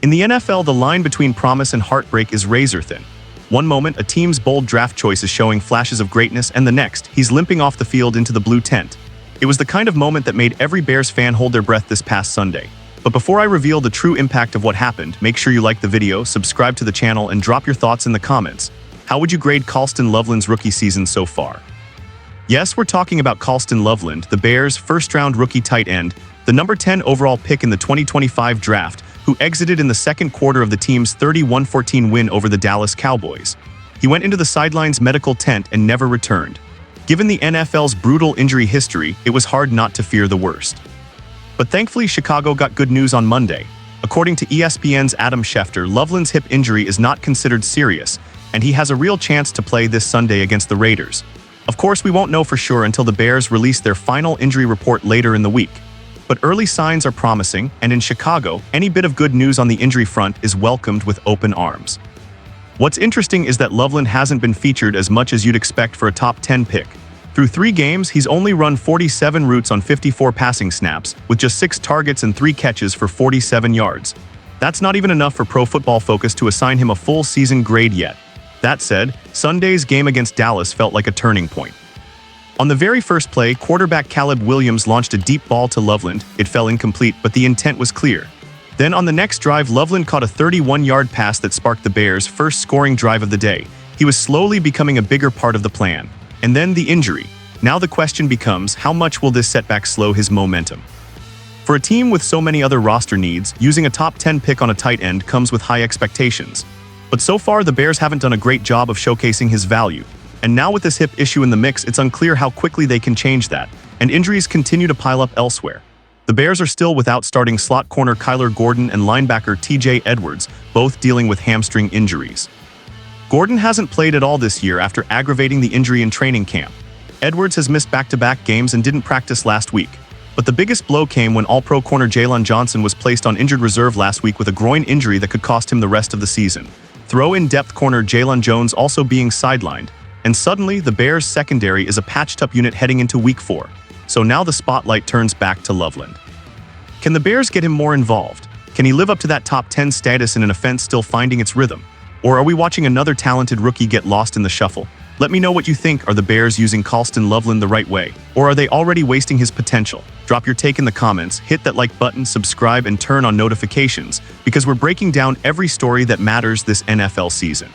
In the NFL, the line between promise and heartbreak is razor thin. One moment, a team's bold draft choice is showing flashes of greatness, and the next, he's limping off the field into the blue tent. It was the kind of moment that made every Bears fan hold their breath this past Sunday. But before I reveal the true impact of what happened, make sure you like the video, subscribe to the channel, and drop your thoughts in the comments. How would you grade Colston Loveland's rookie season so far? Yes, we're talking about Colston Loveland, the Bears' first-round rookie tight end, the number 10 overall pick in the 2025 draft, who exited in the second quarter of the team's 31-14 win over the Dallas Cowboys. He went into the sidelines medical tent and never returned. Given the NFL's brutal injury history, it was hard not to fear the worst. But thankfully, Chicago got good news on Monday. According to ESPN's Adam Schefter, Loveland's hip injury is not considered serious, and he has a real chance to play this Sunday against the Raiders. Of course, we won't know for sure until the Bears release their final injury report later in the week. But early signs are promising, and in Chicago, any bit of good news on the injury front is welcomed with open arms. What's interesting is that Loveland hasn't been featured as much as you'd expect for a top 10 pick. Through 3 games, he's only run 47 routes on 54 passing snaps, with just 6 targets and 3 catches for 47 yards. That's not even enough for Pro Football Focus to assign him a full season grade yet. That said, Sunday's game against Dallas felt like a turning point. On the very first play, quarterback Caleb Williams launched a deep ball to Loveland. It fell incomplete, but the intent was clear. Then on the next drive, Loveland caught a 31-yard pass that sparked the Bears' first scoring drive of the day. He was slowly becoming a bigger part of the plan. And then the injury. Now the question becomes, how much will this setback slow his momentum? For a team with so many other roster needs, using a top 10 pick on a tight end comes with high expectations. But so far, the Bears haven't done a great job of showcasing his value. And now with this hip issue in the mix, it's unclear how quickly they can change that, and injuries continue to pile up elsewhere. The Bears are still without starting slot corner Kyler Gordon and linebacker TJ Edwards, both dealing with hamstring injuries. Gordon hasn't played at all this year after aggravating the injury in training camp. Edwards has missed back-to-back games and didn't practice last week. But the biggest blow came when All-Pro corner Jalen Johnson was placed on injured reserve last week with a groin injury that could cost him the rest of the season. Throw-in depth corner Jalen Jones also being sidelined. And suddenly, the Bears' secondary is a patched-up unit heading into Week 4. So now the spotlight turns back to Loveland. Can the Bears get him more involved? Can he live up to that top 10 status in an offense still finding its rhythm? Or are we watching another talented rookie get lost in the shuffle? Let me know what you think. Are the Bears using Colston Loveland the right way? Or are they already wasting his potential? Drop your take in the comments, hit that like button, subscribe, and turn on notifications, because we're breaking down every story that matters this NFL season.